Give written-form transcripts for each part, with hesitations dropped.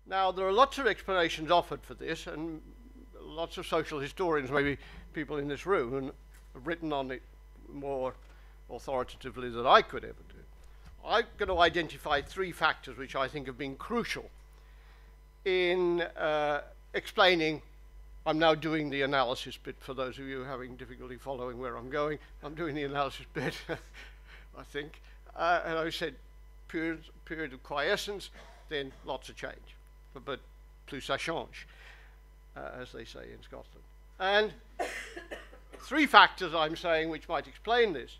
Now, there are lots of explanations offered for this, and lots of social historians, maybe people in this room, have written on it more authoritatively than I could ever do. I'm going to identify three factors which I think have been crucial in explaining. I'm now doing the analysis bit for those of you having difficulty following where I'm going. I'm doing the analysis bit, I think. And I said period of quiescence, then lots of change. But plus ça change, as they say in Scotland. And three factors I'm saying which might explain this.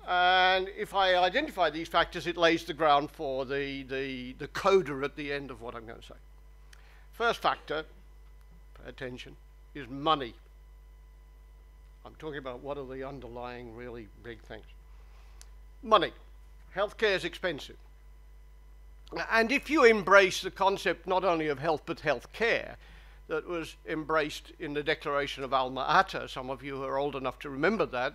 And if I identify these factors, it lays the ground for the coda at the end of what I'm going to say. First factor, pay attention, is money. I'm talking about what are the underlying really big things. Money. Healthcare is expensive. And if you embrace the concept not only of health but healthcare that was embraced in the Declaration of Alma Ata, some of you are old enough to remember that,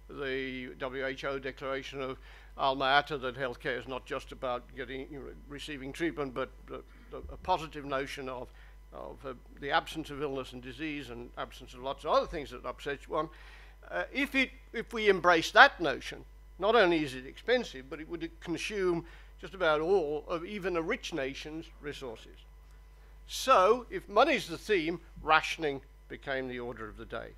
the WHO Declaration of Alma Ata, that healthcare is not just about receiving treatment, but a positive notion of the absence of illness and disease and absence of lots of other things that upset one. If we embrace that notion, not only is it expensive, but it would consume just about all of even a rich nation's resources. So, if money's the theme, rationing became the order of the day.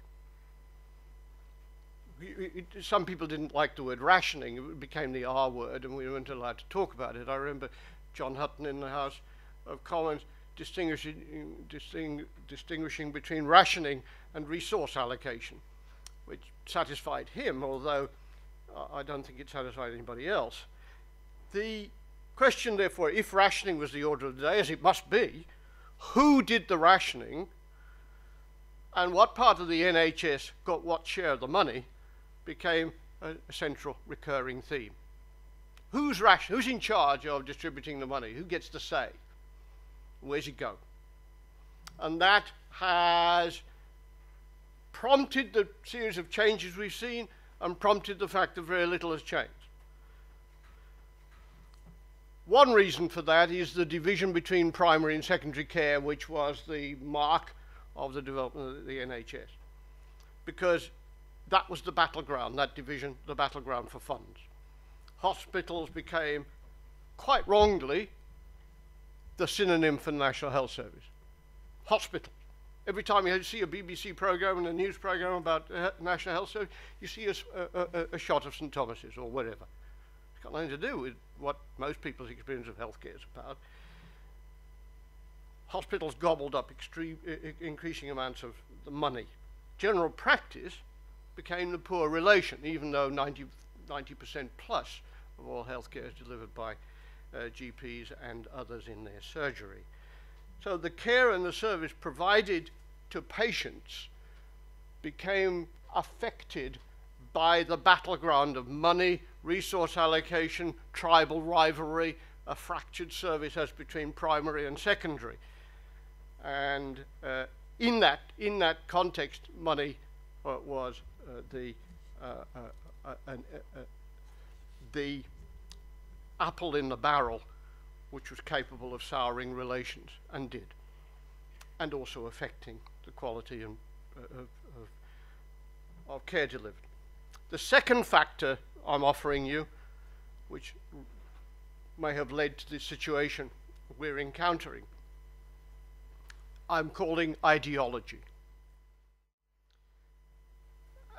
Some people didn't like the word rationing. It became the R word, and we weren't allowed to talk about it. I remember John Hutton in the House of Commons distinguishing between rationing and resource allocation, which satisfied him, although I don't think it satisfied anybody else. The question, therefore, if rationing was the order of the day, as it must be, who did the rationing and what part of the NHS got what share of the money became a central recurring theme. Who's in charge of distributing the money? Who gets the say? Where's it go? And that has prompted the series of changes we've seen and prompted the fact that very little has changed. One reason for that is the division between primary and secondary care, which was the mark of the development of the NHS. Because that was the battleground, that division, the battleground for funds. Hospitals became, quite wrongly, the synonym for the National Health Service. Hospitals. Every time you see a BBC programme and a news programme about National Health Service, you see a shot of St Thomas's or wherever. It's got nothing to do with what most people's experience of healthcare is about. Hospitals gobbled up increasing amounts of the money. General practice became the poor relation, even though 90% plus of all healthcare is delivered by GPs and others in their surgery. So the care and the service provided to patients became affected by the battleground of money, resource allocation, tribal rivalry, a fractured service as between primary and secondary. And in that context, money was the apple in the barrel, which was capable of souring relations, and did, and also affecting the quality of care delivered. The second factor I'm offering you, which may have led to the situation we're encountering, I'm calling ideology.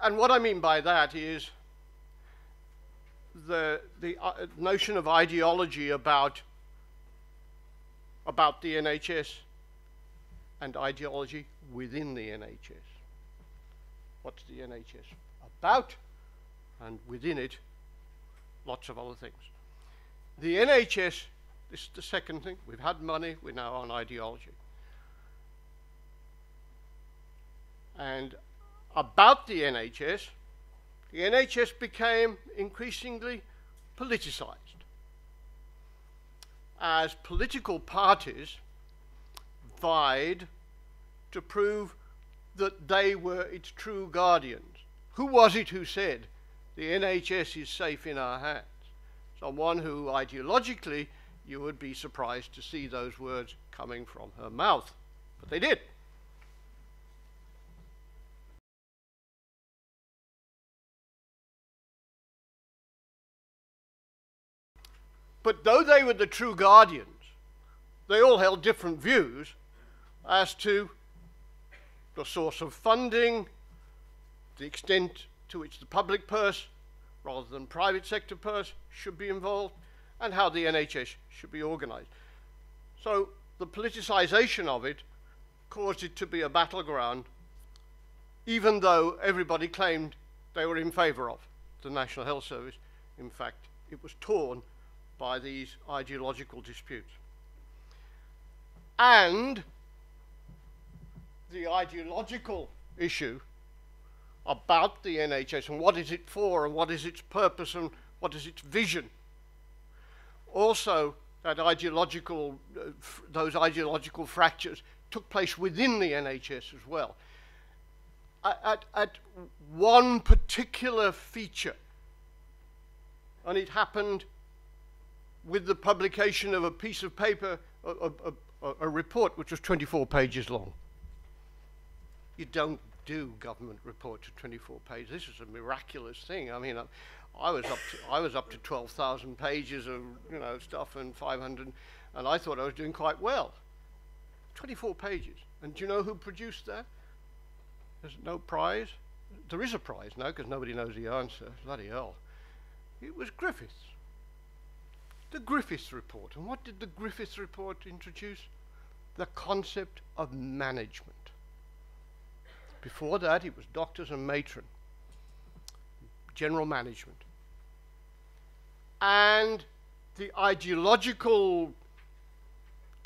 And what I mean by that is the notion of ideology about the NHS and ideology within the NHS. What's the NHS about? And within it, lots of other things. The NHS, this is the second thing. We've had money, we're now on ideology. And about the NHS became increasingly politicized as political parties vied to prove that they were its true guardians. Who was it who said, the NHS is safe in our hands? Someone who ideologically you would be surprised to see those words coming from her mouth. But they did. But though they were the true guardians, they all held different views as to the source of funding, the extent to which the public purse, rather than private sector purse, should be involved, and how the NHS should be organised. So the politicisation of it caused it to be a battleground, even though everybody claimed they were in favour of the National Health Service. In fact, it was torn by these ideological disputes. And the ideological issue about the NHS and what is it for and what is its purpose and what is its vision. Also, that those ideological fractures took place within the NHS as well. At one particular feature, and it happened with the publication of a piece of paper, a report which was 24 pages long. You don't do government reports of 24 pages. This is a miraculous thing. I mean, I was up to 12,000 pages of stuff and 500, and I thought I was doing quite well. 24 pages. And do you know who produced that? There's no prize. There is a prize now because nobody knows the answer. Bloody hell. It was Griffiths. The Griffiths report. And what did the Griffiths report introduce? The concept of management. Before that, it was doctors and matron, general management. And the ideological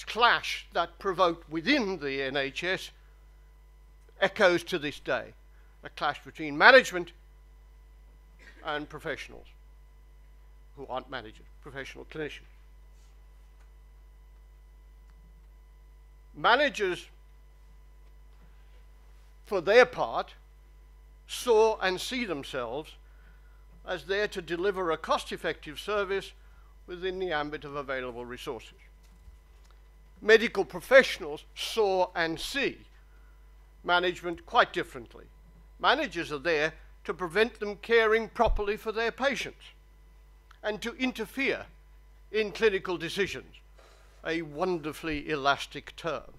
clash that provoked within the NHS echoes to this day. A clash between management and professionals who aren't managers, professional clinicians. Managers, for their part, saw and see themselves as there to deliver a cost-effective service within the ambit of available resources. Medical professionals saw and see management quite differently. Managers are there to prevent them caring properly for their patients and to interfere in clinical decisions, a wonderfully elastic term.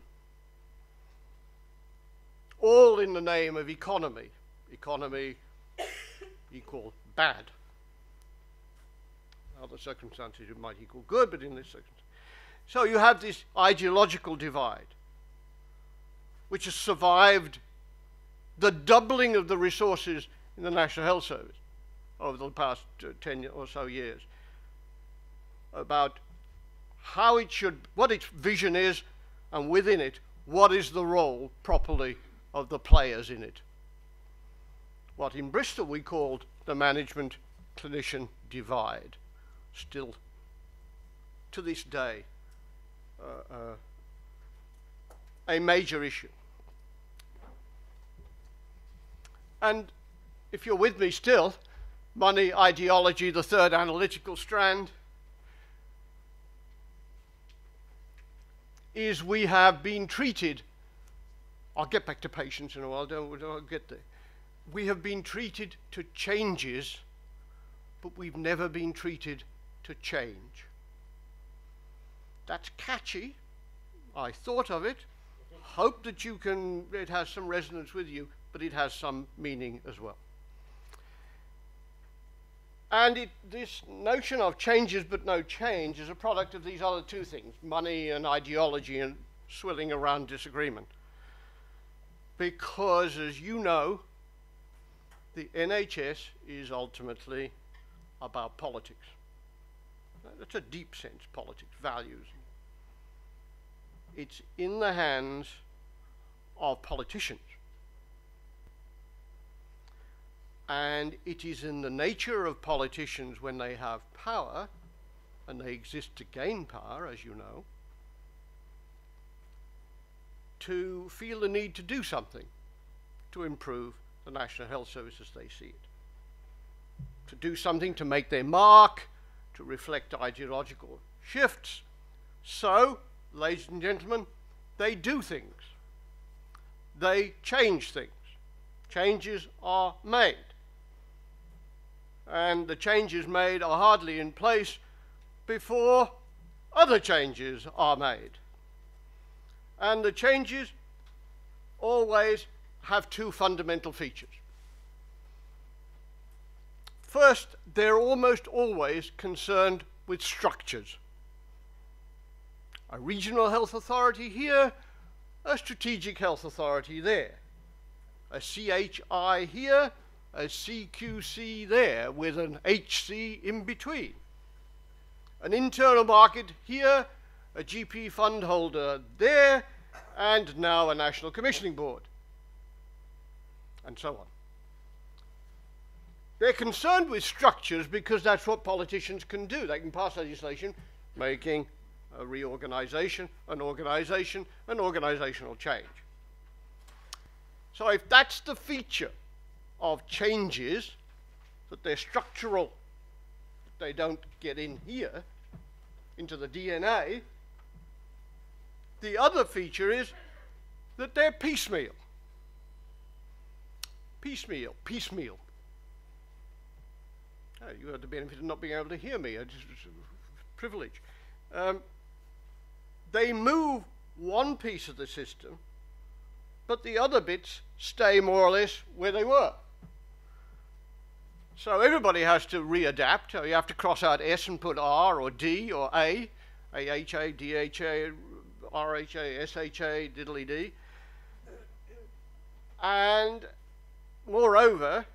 All in the name of economy. Economy equal bad. Other circumstances it might equal good, but in this circumstance. So you have this ideological divide, which has survived the doubling of the resources in the National Health Service over the past 10 or so years, about how it should, what its vision is, and within it, what is the role properly of the players in it. What in Bristol we called the management-clinician divide, still to this day a major issue. And if you're with me still, money, ideology, the third analytical strand, is we have been treated, I'll get back to patients in a while, don't get there. We have been treated to changes, but we've never been treated to change. That's catchy. I thought of it. Hope that it has some resonance with you, but it has some meaning as well. And this notion of changes but no change is a product of these other two things, money and ideology and swilling around disagreement. Because, as you know, the NHS is ultimately about politics. That's a deep sense, politics, values. It's in the hands of politicians. And it is in the nature of politicians when they have power, and they exist to gain power, as you know, to feel the need to do something to improve the National Health Service as they see it. To do something to make their mark, to reflect ideological shifts, So, ladies and gentlemen, they do things. They change things. Changes are made. And the changes made are hardly in place before other changes are made. And the changes always have two fundamental features. First, they're almost always concerned with structures. A regional health authority here, a strategic health authority there. A CHI here, a CQC there, with an HC in between. An internal market here, a GP fund holder there, and now a national commissioning board, and so on. They're concerned with structures because that's what politicians can do. They can pass legislation making a reorganization, an organization, an organizational change. So if that's the feature of changes, that they're structural, they don't get in here, into the DNA, the other feature is that they're piecemeal. Piecemeal, piecemeal. Oh, you had the benefit of not being able to hear me. It's a privilege. They move one piece of the system, but the other bits stay more or less where they were. So everybody has to readapt. You have to cross out S and put R or D or A, AHA, DHA, RHA, SHA, diddly D. And moreover,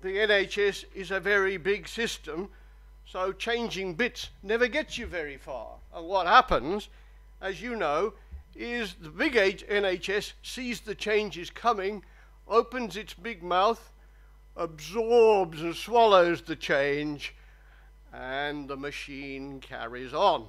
the NHS is a very big system, so changing bits never gets you very far. And what happens, as you know, is the big NHS sees the changes coming, opens its big mouth, absorbs and swallows the change, and the machine carries on.